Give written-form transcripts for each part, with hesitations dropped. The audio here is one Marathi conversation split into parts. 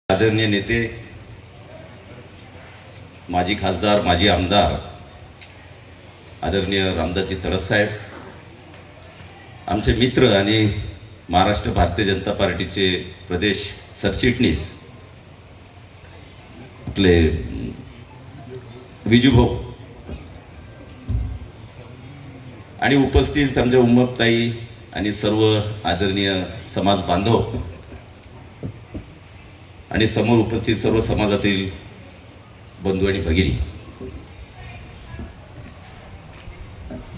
आदरणीय नेते, माजी खासदार, माजी आमदार आदरणीय रामदासजी तडस साहेब, आमचे मित्र आणि महाराष्ट्र भारतीय जनता पार्टीचे प्रदेश सरचिटणीस आपले विजूभाऊ आणि उपस्थित आमच्या उम्मताई आणि सर्व आदरणीय समाज बांधव आणि समोर उपस्थित सर्व समाजातील बंधू आणि भगिनी,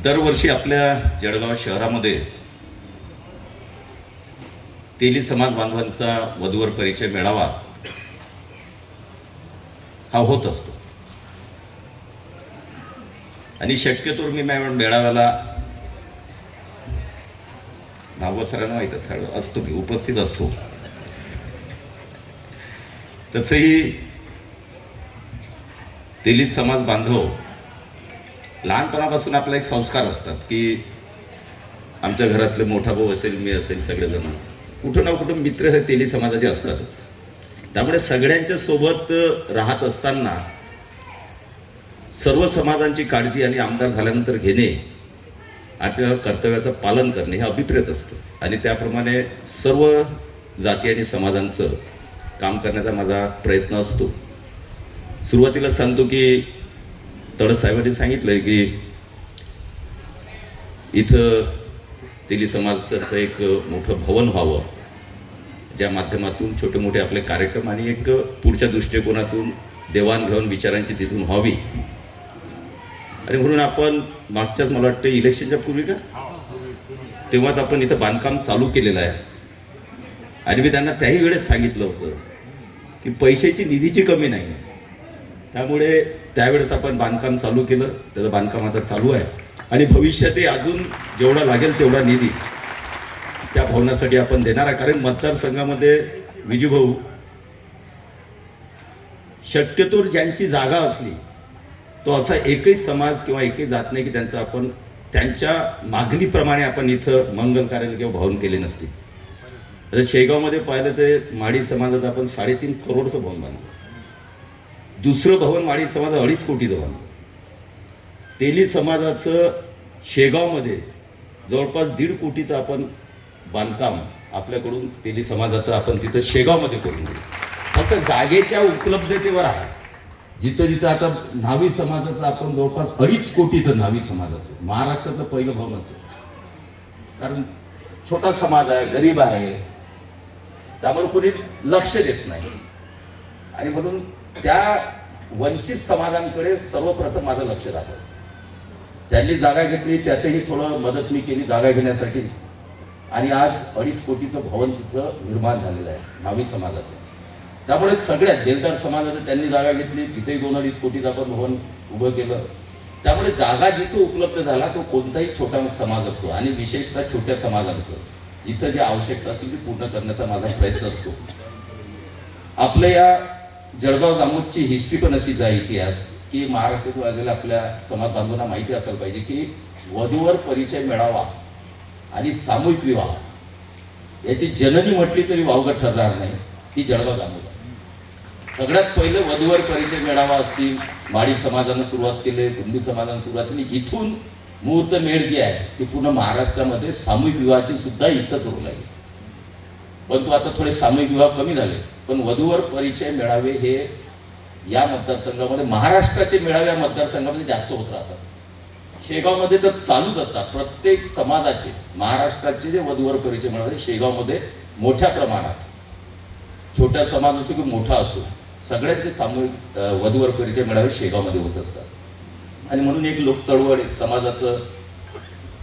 दरवर्षी आपल्या जळगाव शहरामध्ये तेली समाज बांधवांचा वधूवर परिचय मेळावा हा होत असतो आणि शक्यतो मी मेळाव्याला भागवत सरांना माहीत असतो, मी उपस्थित असतो. तसंही तेली समाज बांधव लहानपणापासून आपला एक संस्कार असतात की आमच्या घरातले मोठा भाऊ असेल, मी असेल, सगळेजण कुठं ना कुठं मित्र हे तेली समाजाचे असतातच. त्यामुळे सगळ्यांच्या सोबत राहत असताना सर्व समाजांची काळजी आणि आमदार झाल्यानंतर घेणे, आपल्या कर्तव्याचं पालन करणे हे अभिप्रेत असतं आणि त्याप्रमाणे सर्व जाती आणि समाजांचं काम करण्याचा माझा प्रयत्न असतो. सुरुवातीला सांगतो की तडस साहेबांनी सांगितलं की इथं तेली समाजाचं एक मोठं भवन व्हावं, ज्या माध्यमातून छोटे मोठे आपले कार्यक्रम आणि एक पुढच्या दृष्टिकोनातून देवाणघेवाण विचारांची तिथून व्हावी. आणि म्हणून आपण मागच्याच, मला वाटतं इलेक्शनच्या पूर्वी का तेव्हाच आपण इथं बांधकाम चालू केलेलं आहे. आणि मी त्यांना त्याही वेळेस सांगितलं होतं की पैशाची, निधीची कमी नाही, त्यामुळे त्यावेळेस आपण बांधकाम चालू केलं. त्याचं बांधकाम आता चालू आहे आणि भविष्यातही अजून जेवढा लागेल तेवढा निधी त्या भवनासाठी आपण देणार आहे. कारण मतदारसंघामध्ये विजूभाऊ शक्यतो ज्यांची जागा असली तो असा एकही समाज किंवा एकही जात नाही की त्यांचं आपण त्यांच्या मागणीप्रमाणे आपण इथं मंगल कार्य किंवा भवन केले नसते. आता शेगावमध्ये पाहिलं तर माळी समाजात आपण 3.5 करोडचं भवन बांधलं. दुसरं भवन माळी समाजात 2.5 कोटीचं बांधलं. तेली समाजाचं शेगावमध्ये जवळपास 1.5 कोटीचं आपण बांधकाम आपल्याकडून तेली समाजाचं आपण तिथं शेगावमध्ये करून दिलं. फक्त जागेच्या उपलब्धतेवर आहे. जिथं जिथं आता न्हावी समाजाचं आपण जवळपास 2.5 कोटीचं न्हावी समाजाचं महाराष्ट्राचं पहिलं भवन असेल. कारण छोटा समाज आहे, गरीब आहे, त्यामुळे कोणी लक्ष देत नाही आणि म्हणून त्या वंचित समाजांकडे सर्वप्रथम माझं लक्ष जात असतं. त्यांनी जागा घेतली, त्यातही थोडं मदत मी केली जागा घेण्यासाठी आणि आज 2.5 कोटीचं भवन तिथं निर्माण झालेलं आहे न्हावी समाजाचं. त्यामुळे सगळ्यात देवदार समाजाचं त्यांनी जागा घेतली, तिथेही 2-2.5 कोटीचं आपण भवन उभं केलं. त्यामुळे जागा जिथं उपलब्ध झाला तो कोणताही छोटा समाज असतो आणि विशेषतः छोट्या समाजांचं जिथं जे आवश्यकता असेल ती पूर्ण करण्याचा माझा प्रयत्न असतो. आपल्या या जळगाव जामोदची हिस्ट्री पण अशीच आहे, इतिहास, की महाराष्ट्रातून आलेल्या आपल्या समाज बांधवांना माहिती असायला पाहिजे की वधूवर परिचय मेळावा आणि सामूहिक विवाह याची जननी म्हटली तरी वावगं ठरणार नाही, ही जळगाव जामोद आहे. सगळ्यात पहिलं वधूवर परिचय मेळावा असतील माळी समाजानं सुरुवात केली, हिंदू समाजानं सुरुवात केली. इथून मुहूर्तमेढ जी आहे ती पूर्ण महाराष्ट्रामध्ये सामूहिक विवाहाची सुद्धा इथंच होऊ लागली. परंतु आता थोडे सामूहिक विवाह कमी झाले, पण वधूवर परिचय मेळावे हे या मतदारसंघामध्ये, महाराष्ट्राचे मेळावे या मतदारसंघामध्ये जास्त होत राहतात. शेगावमध्ये तर चालूच असतात. प्रत्येक समाजाचे, महाराष्ट्राचे जे वधूवर परिचय मेळावे शेगावमध्ये मोठ्या प्रमाणात, छोट्या समाज असो की मोठा असो, सगळ्यांचे सामूहिक वधूवर परिचय मेळावे शेगावमध्ये होत असतात. आणि म्हणून एक लोक चळवळ, एक समाजाचं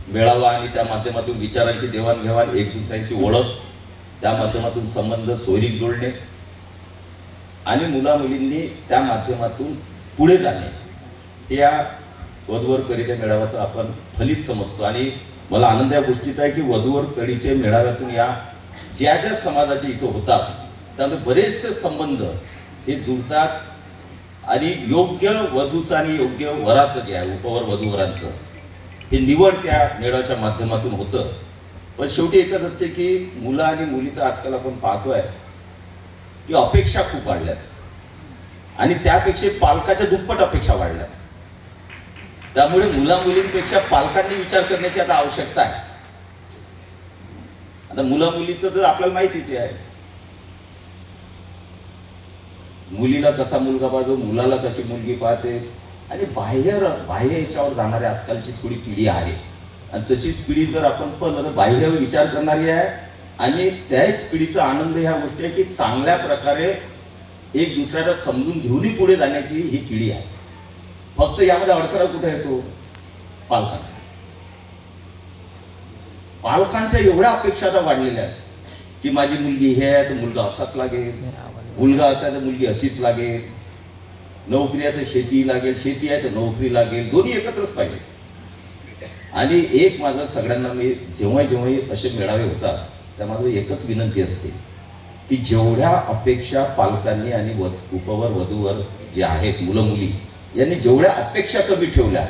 मेळावा आणि त्या माध्यमातून विचारांची देवाणघेवाण, एक दुसऱ्यांची ओळख, त्या माध्यमातून संबंध सोयरीक जोडणे आणि मुलामुलींनी त्या माध्यमातून पुढे जाणे, हे या वधूवर परिचय मेळाव्याचं आपण फलित समजतो. आणि मला आनंद या गोष्टीचा आहे की वधूवर परिचय मेळाव्यातून या ज्या ज्या समाजाचे इथं होतात त्यामुळे बरेचसे संबंध हे जुळतात आणि योग्य वधूचं आणि योग्य वराचं जे आहे, उपवर वधूवरांचं हे निवड त्या मेळाव्याच्या माध्यमातून होतं. पण शेवटी एकच असते की मुलं आणि मुलीचं आजकाल आपण पाहतोय की अपेक्षा खूप वाढल्यात आणि त्यापेक्षा पालकाच्या दुप्पट अपेक्षा वाढल्यात. त्यामुळे मुला मुलींपेक्षा पालकांनी विचार करण्याची आता आवश्यकता आहे. आता मुला मुलीचं तर आपल्याला माहितीच आहे, मुलीला कसा मुलगा पाहतो, मुलाला कशी मुलगी पाहते, आणि बाह्य याच्यावर जाणारी आजकालची थोडी पिढी आहे. आणि तशीच पिढी जर आपण पाहिलं तर बाह्य विचार करणारी आहे. आणि त्याच पिढीचा आनंद ह्या गोष्टी आहे की चांगल्या प्रकारे एक दुसऱ्याला समजून घेऊनही पुढे जाण्याची ही पिढी आहे. फक्त यामध्ये अडथळा कुठे येतो? पालकांचा. पालकांच्या एवढ्या अपेक्षा आता वाढलेल्या आहेत की माझी मुलगी हे आहे तर मुलगा असाच लागेल, मुलगा असा तर मुलगी अशीच लागेल, नोकरी आहे तर शेती लागेल, शेती आहे तर नोकरी लागेल, दोन्ही एकत्रच पाहिजे. आणि एक माझं सगळ्यांना मी जेव्हाही असे मेळावे होतात त्या माझं एकच विनंती असते की जेवढ्या अपेक्षा पालकांनी आणि उपवर वधूवर जे आहेत मुलं मुली यांनी जेवढ्या अपेक्षा कमी ठेवल्या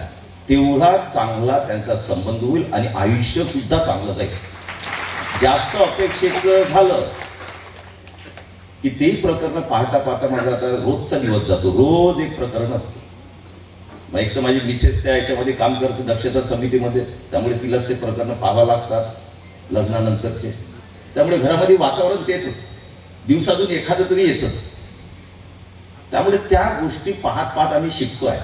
तेवढा चांगला त्यांचा संबंध होईल आणि आयुष्य सुद्धा चांगलं जाईल. जास्त अपेक्षेचं झालं की तेही प्रकरण पाहता पाहता माझा आता रोजचा दिवस जातो, रोज एक प्रकरण असतं. मग एक तर माझी मिसेस त्या याच्यामध्ये काम करते दक्षता समितीमध्ये, त्यामुळे तिलाच ते प्रकरण पाहावं लागतात लग्नानंतरचे. त्यामुळे घरामध्ये वातावरण तेच असतं, दिवसातून एखादं तरी येतच. त्यामुळे त्या गोष्टी पाहत पाहत आम्ही शिकतोय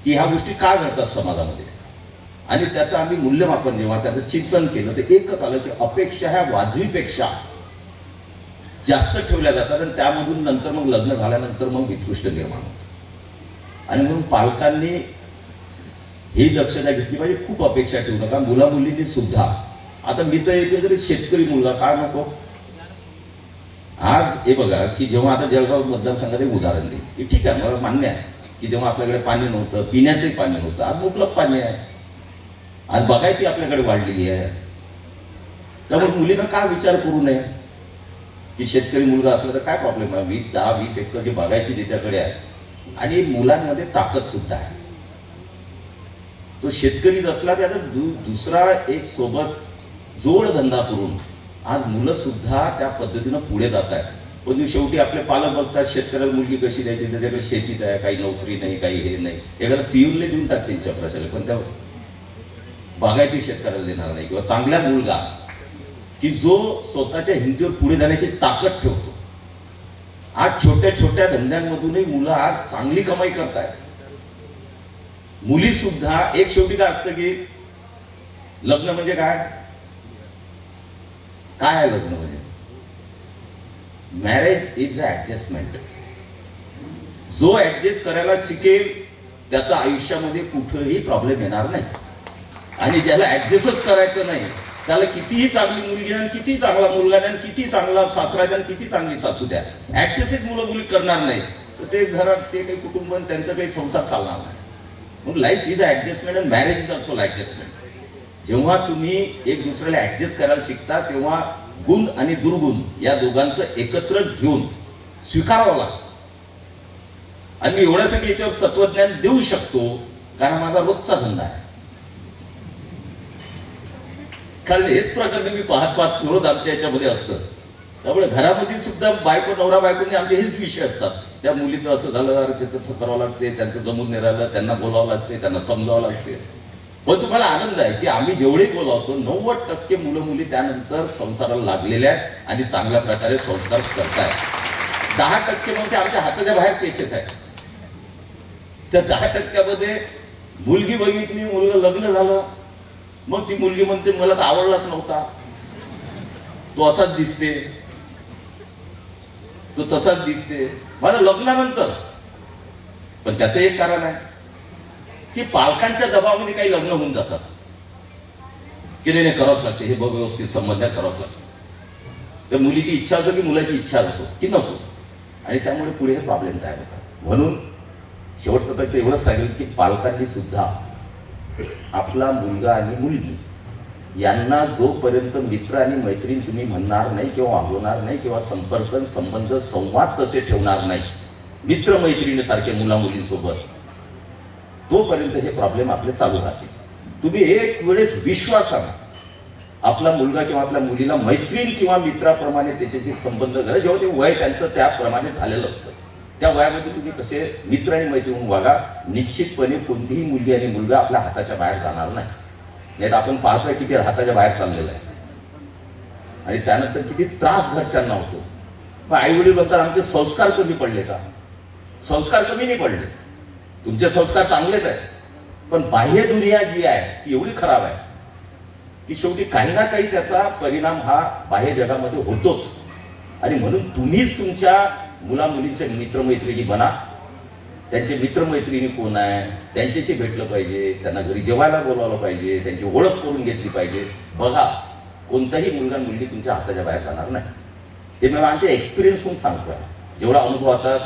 की ह्या गोष्टी का घडतात समाजामध्ये, आणि त्याचं आम्ही मूल्यमापन जेव्हा त्याचं चिंतन केलं तर एकच आलं की अपेक्षा ह्या वाजवीपेक्षा जास्त ठेवल्या जातात आणि त्यामधून नंतर मग लग्न झाल्यानंतर मग वित्कृष्ट निर्माण होतं. आणि म्हणून पालकांनी ही दक्षता घेतली पाहिजे. खूप अपेक्षा ठेवू नका. मुला मुलींनी सुद्धा, आता मी तर येतो तरी शेतकरी मुलगा का नको. आज हे बघा की जेव्हा आता जळगाव मतदारसंघात एक उदाहरण देईल की ठीक आहे, मला मान्य आहे की जेव्हा आपल्याकडे पाणी नव्हतं, पिण्याचंही पाणी नव्हतं, आज मुबलक पाणी आहे, आज बागायती आपल्याकडे वाढलेली आहे. त्यामुळे मुलीनं का विचार करू नये की शेतकरी मुलगा असला तर काय प्रॉब्लेम आहे, 10-20 एकरची बागायती त्याच्याकडे आहे आणि मुलांमध्ये ताकद सुद्धा आहे. तो शेतकरीच असला त्याचा दुसरा एक सोबत जोडधंदा करून आज मुलं सुद्धा त्या पद्धतीनं पुढे जात आहेत. पण शेवटी आपले पालक बघतात शेतकऱ्याला मुलगी कशी द्यायची, त्याच्याकडे शेतीच आहे, काही नोकरी नाही, काही हे नाही, एखादा पिऊनले देऊन टाकते चक्राशाला, पण त्या बागायती शेतकऱ्याला देणार नाही. किंवा चांगला मुलगा की जो स्वतःच्या हिमतीवर पुढे जाण्याची ताकद ठेवतो. आज छोट्या छोट्या धंद्यांमधूनही मुलं आज चांगली कमाई करतायत. मुली सुद्धा एक शेवटी काय असतं की लग्न म्हणजे काय आहे लग्न म्हणजे मॅरेज इज अ ऍडजस्टमेंट. जो ऍडजस्ट करायला शिकेल त्याचा आयुष्यामध्ये कुठेही प्रॉब्लेम येणार नाही. आणि ज्याला ऍडजस्टच करायचं नाही त्याला कितीही चांगली मुलगी आणि किती चांगला मुलगा द्या, किती चांगला सासरा द्या, किती चांगली सासू द्या, ऍडजस्टच मुलं मुली करणार नाही तर ते घरात ते काही कुटुंब त्यांचं काही संसार चालणार नाही. म्हणून life is a adjustment and marriage is also adjustment. जेव्हा तुम्ही एक दुसऱ्याला ऍडजस्ट करायला शिकता तेव्हा गुण आणि दुर्गुण या दोघांचं एकत्र घेऊन स्वीकारावं लागतं. आणि मी एवढ्यासाठी याच्यावर तत्वज्ञान देऊ शकतो कारण माझा रोजचा धंदा आहे. कारण हेच प्रकरण मी पाहत रोज आमच्या याच्यामध्ये असतं. त्यामुळे घरामध्ये सुद्धा नवरा बायकोने आमचे हेच विषय असतात. त्या मुलीचं असं झालं, अरे ते तसं करावं लागते, त्यांचं जमून नाही राहिलं, त्यांना बोलावं लागते, त्यांना समजावं लागते. पण तुम्हाला आनंद आहे की आम्ही जेवढे बोलावतो 90% मुलं मुली त्यानंतर संसाराला लागलेल्या आहेत आणि चांगल्या प्रकारे संस्कार करतायत. 10% म्हणजे आमच्या हाताच्या बाहेर केसेस आहेत. त्या 10%मध्ये मुलगी बघितली, मुलगा लग्न झालं, मग ती मुलगी म्हणते मला तर आवडलाच नव्हता, तो असाच दिसते, तो तसाच दिसते, माझं लग्नानंतर. पण त्याचं एक कारण आहे की पालकांच्या दबावामध्ये काही लग्न होऊन जातात की नाही करावंच लागते, हे बघ व्यवस्थित संबंध करावंच लागतं. तर मुलीची इच्छा असो की मुलाची इच्छा असो की नसो, आणि त्यामुळे पुढे हे प्रॉब्लेम तयार होतात. म्हणून शेवटचं तर एवढंच सांगेल की पालकांनी सुद्धा आपला मुलगा आणि मुलगी यांना जोपर्यंत मित्र आणि मैत्रीण तुम्ही म्हणणार नाही किंवा वागवणार नाही किंवा संपर्क संबंध संवाद तसे ठेवणार नाही मित्र मैत्रिणीसारखे मुला मुलींसोबत, तोपर्यंत हे प्रॉब्लेम आपले चालू राहतील. तुम्ही एक वेळेस विश्वासाने आपला मुलगा किंवा आपल्या मुलीला मैत्रीण किंवा मित्राप्रमाणे त्याच्याशी संबंध करा, जेव्हा ते वय त्यांचं त्याप्रमाणे झालेलं असतं. त्या वयामध्ये तुम्ही कसे मित्र आणि मैत्री म्हणून वागा. निश्चितपणे कोणतीही मुलगी आणि मुलगा आपल्या हाताच्या बाहेर जाणार नाही. नाही तर आपण पाहतोय किती हाताच्या बाहेर चाललेलं आहे आणि त्यानंतर किती त्रास घरच्यांना होतो. मग आई वडील म्हणतात आमचे संस्कार कमी पडले का? संस्कार कमी नाही पडले, तुमचे संस्कार चांगलेच आहेत, पण बाह्य दुनिया जी आहे ती एवढी खराब आहे की शेवटी काही ना काही त्याचा परिणाम हा बाह्य जगामध्ये होतोच. आणि म्हणून तुम्हीच तुमच्या मुला मुलींच्या मित्रमैत्रिणी बना. त्यांचे मित्रमैत्रिणी कोण आहे त्यांच्याशी भेटलं पाहिजे, त्यांना घरी जेवायला बोलावलं पाहिजे, त्यांची ओळख करून घेतली पाहिजे. बघा, कोणताही मुलगा मुलगी तुमच्या हाताच्या बाहेर जाणार नाही. हे मी आमच्या एक्सपिरियन्सहून सांगतोय, जेवढा अनुभव आता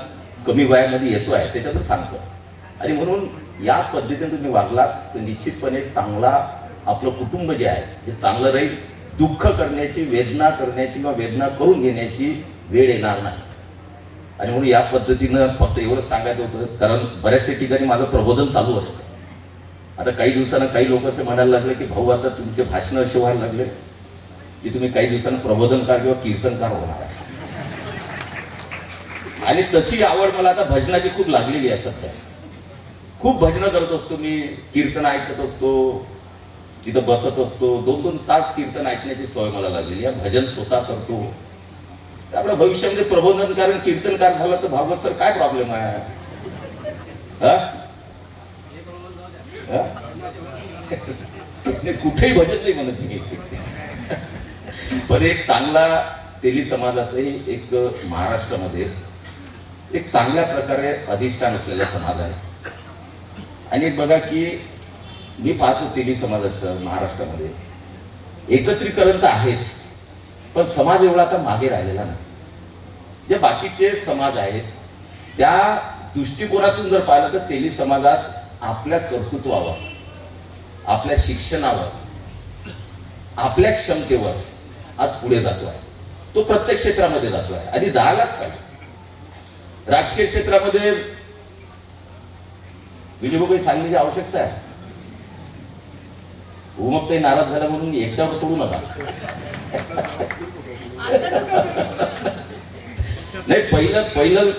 कमी वयामध्ये येतो आहे त्याच्यातून सांगतो. आणि म्हणून या पद्धतीने तुम्ही वागलात तर निश्चितपणे चांगला आपलं कुटुंब जे आहे हे चांगलं राहील. दुःख करण्याची, वेदना करण्याची किंवा वेदना करून घेण्याची वेळ येणार नाही. आणि म्हणून या पद्धतीनं फक्त एवढंच सांगायचं होतं, कारण बऱ्याचशा ठिकाणी माझं प्रबोधन चालू असतं. आता काही दिवसानं काही लोक असं म्हणायला लागले की भाऊ आता तुमचे भाषणं असे व्हायला लागले की तुम्ही काही दिवसांनी प्रबोधनकार किंवा कीर्तनकार होणार आहे. आणि तशी आवड मला आता भजनाची खूप लागलेली आहे. सध्या खूप भजनं करत असतो मी, कीर्तन ऐकत असतो, तिथं बसत असतो, 2-2 तास कीर्तन ऐकण्याची सवय मला लागलेली आहे. भजन स्वतः करतो. तर आपल्या भविष्यामध्ये प्रबोधनकार आणि कीर्तनकार झाला तर भागवत सर काय प्रॉब्लेम आहे? कुठेही भजन नाही म्हणत मी. पण एक चांगला तेली समाजाचंही एक महाराष्ट्रामध्ये एक चांगल्या प्रकारे अधिष्ठान असलेला समाज आहे. आणि बघा की मी पाहतो तेली समाजाचं महाराष्ट्रामध्ये एकत्रीकरण तर आहेच, पण समाज एवढा आता मागे राहिलेला नाही. जे बाकीचे समाज आहेत त्या दृष्टिकोनातून जर पाहिलं तर तेली समाजात आपल्या कर्तृत्वावर, आपल्या शिक्षणावर, आपल्या क्षमतेवर आज पुढे जातो आहे. तो प्रत्येक क्षेत्रामध्ये जातो आहे आणि जायलाच पाहिजे. राजकीय क्षेत्रामध्ये विजयभाऊ सांगण्याची आवश्यकता आहे. मग काही नाराज झाला म्हणून एकट्यावर सोडू नका. नाही,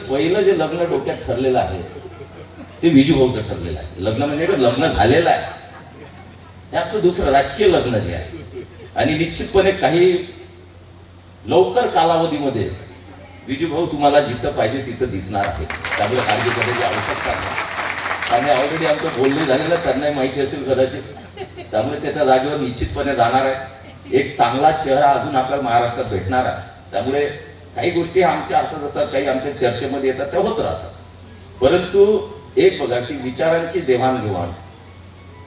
पहिलं जे लग्न डोक्यात ठरलेलं आहे ते विजूभाऊचं ठरलेलं आहे. लग्न म्हणजे लग्न झालेलं आहे, हे आपलं दुसरं राजकीय लग्न जे आहे. आणि निश्चितपणे काही लवकर कालावधीमध्ये विजूभाऊ तुम्हाला जिथं पाहिजे तिथं दिसणार आहे. त्यामुळे काळजी करण्याची आवश्यकता नाही. आणि ऑलरेडी आमचं बोलणे झालेलं त्यांनाही माहिती असेल कदाचित. त्यामुळे ते त्या जागेवर निश्चितपणे जाणार आहे. एक चांगला चेहरा अजून आपल्याला महाराष्ट्रात भेटणार आहे. त्यामुळे काही गोष्टी आमच्या हातात असतात, काही आमच्या चर्चेमध्ये येतात, त्या होत राहतात. परंतु एक बघा की विचारांची देवाणघेवाण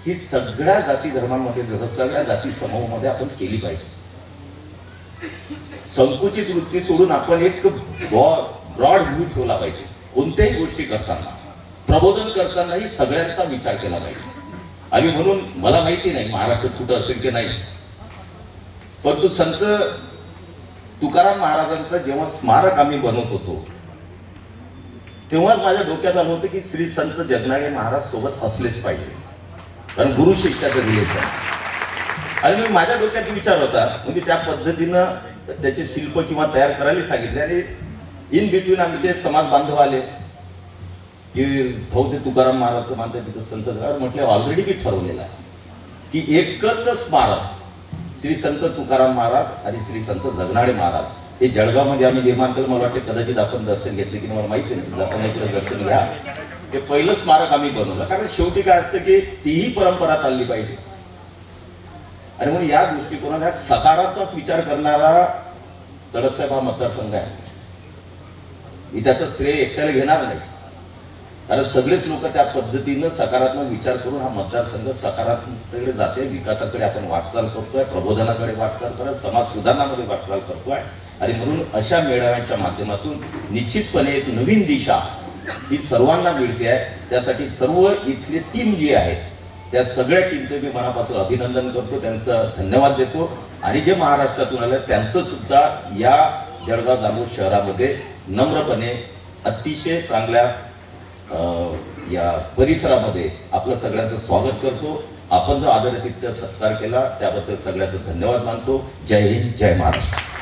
ही सगळ्या जाती धर्मांमध्ये, सगळ्या जाती समूहामध्ये आपण केली पाहिजे. संकुचित वृत्ती सोडून आपण एक ब्रॉड व्ह्यू ठेवला पाहिजे. कोणत्याही गोष्टी करताना, प्रबोधन करतानाही सगळ्यांचा विचार केला पाहिजे. आणि म्हणून मला माहिती नाही महाराष्ट्रात कुठं असेल की नाही, परंतु संत तुकाराम महाराजांचं जेव्हा स्मारक आम्ही बनवत होतो तेव्हाच माझ्या डोक्यात आलं होतं की श्री संत जगनाडे महाराज सोबत असलेच पाहिजे, कारण गुरु शिष्याचं रिलेशन. आणि मग माझ्या डोक्यात विचार होता, म्हणजे त्या पद्धतीनं त्याचे शिल्प किंवा तयार करायला सांगितले. आणि इन बिटवीन आमचे समाज बांधव आले की भाऊ ते तुकाराम महाराजचं मानतात तिथं संत जगनाडे. म्हटलं ऑलरेडी मी ठरवलेलं आहे की एकच स्मारक श्री संत तुकाराम महाराज आणि श्री संत जगनाडे महाराज हे जळगावमध्ये आम्ही निर्माण केलं. मला वाटतं कदाचित आपण दर्शन घेतले की मला माहिती नाही, जाताना इकडे दर्शन घ्या. हे पहिलं स्मारक आम्ही बनवलं, कारण शेवटी काय असतं की तीही परंपरा चालली पाहिजे. आणि म्हणून या दृष्टिकोनात सकारात्मक विचार करणारा तडससाहेब हा मतदारसंघ आहे. मी त्याचं श्रेय एकट्याला घेणार नाही, कारण सगळेच लोक त्या पद्धतीनं सकारात्मक विचार करून हा मतदारसंघ सकारात्मकतेकडे जाते. विकासाकडे आपण वाटचाल करतोय, प्रबोधनाकडे वाटचाल करत, समाज सुधारणामध्ये वाटचाल करतोय. आणि म्हणून अशा मेळाव्यांच्या माध्यमातून निश्चितपणे एक नवीन दिशा ही सर्वांना मिळते आहे. त्यासाठी सर्व इथली टीम जी आहे त्या सगळ्या टीमचं मी मनापासून अभिनंदन करतो, त्यांचं धन्यवाद देतो. आणि जे महाराष्ट्रातून आलं त्यांचं सुद्धा या जळगाव जामोद शहरामध्ये नम्रपणे अतिशय चांगल्या या परिसरामध्ये आपलं सगळ्यांचं स्वागत करतो. आपण जो आदरातिथ्य सत्कार केला त्याबद्दल सगळ्याचा धन्यवाद मानतो. जय हिंद, जय महाराष्ट्र.